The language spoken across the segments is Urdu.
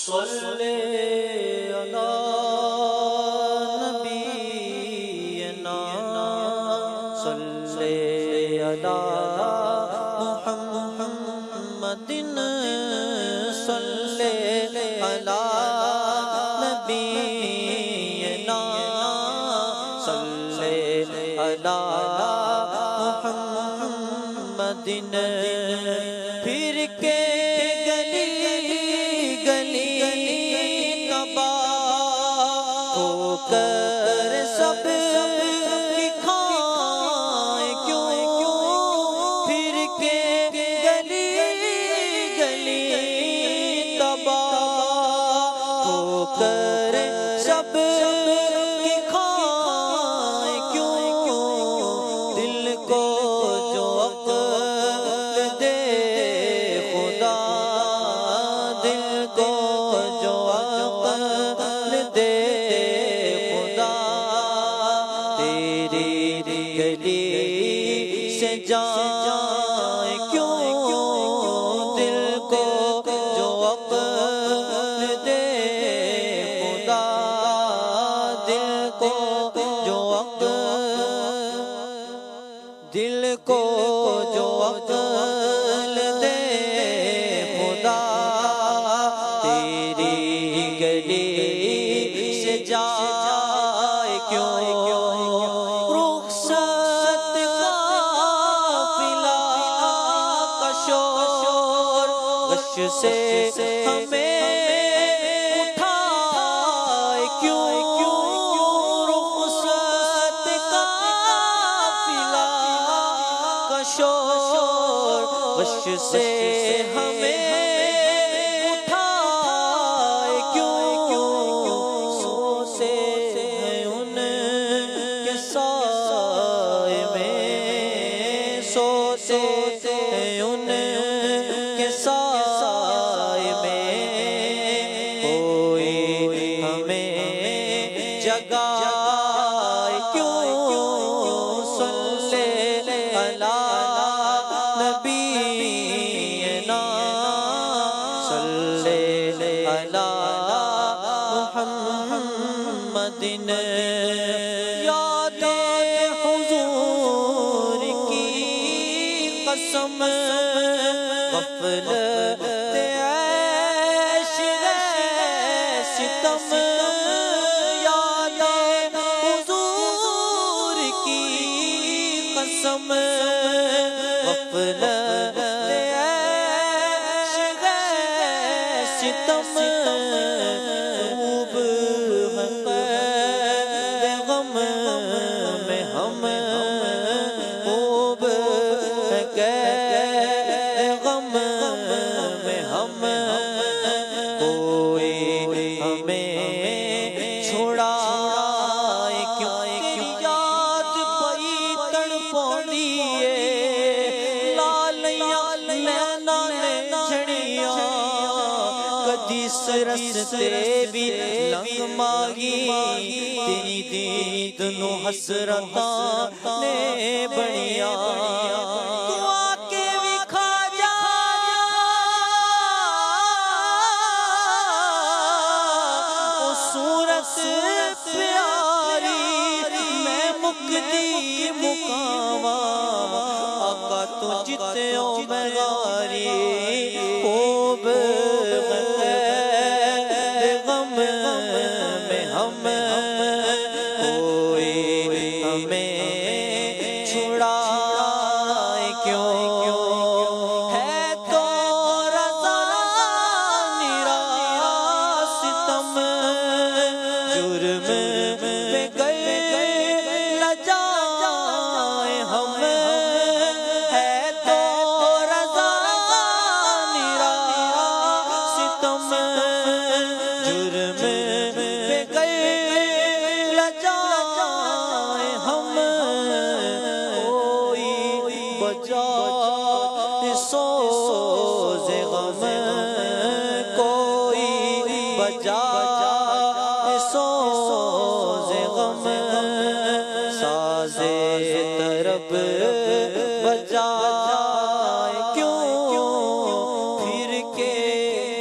صلی علی نبینا صلی علی محمد صلی علی نبینا صلی علی محمد پھر کے کر سب کی کھائیں کیوں پھر کے گلی گلی تباہ ہو کر سب کی کھائیں کیوں دل کو جو عقل دے خدا دل کو جو عقل دے گلی سے جائیں کیوں دل کو جو عقل دے خدا دل کو جو دل کو جو عقل دے خدا تیری گلی سے جائے کیوں سے ہمیں اٹھائے کیوں رخصت قافلہ کا شور غش سے ہمیں اٹھائے کیوں سوتے ہیں ان کے سائے میں سوتے ہیں ان کے سائے جگائے کیوں صلی علی نبینا صلی علی محمد یاد حضور کی قسم غفلت عیش ستم غفلت عیش ستم خوب ہے غم میں ہم خوب ہے غم میں ہم کوئی ہمیں چھڑائے کیوں یاد پئی تڑپونی رستے بھی لنگ ماگی تیری دید نو حسرتاں نے بڑیاں تو آکے بھی کھا جا او صورت پیاری میں مکدی مقاواں آقا تو جتے او بغاری خوب کوئی ہمیں چھڑائے کیوں ہے تو رضا نرا ستم جرم پہ گئے لجائے ہم ہے تو رضا نرا ستم جرم سوز غم کوئی بجا سوز غم ساز طرب بجا کیوں پھر کے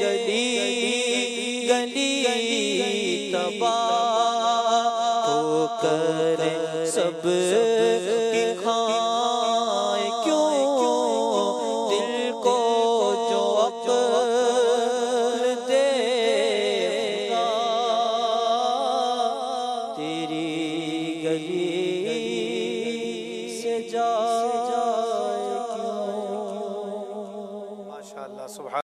گلی گلی تباہ ہو کر سب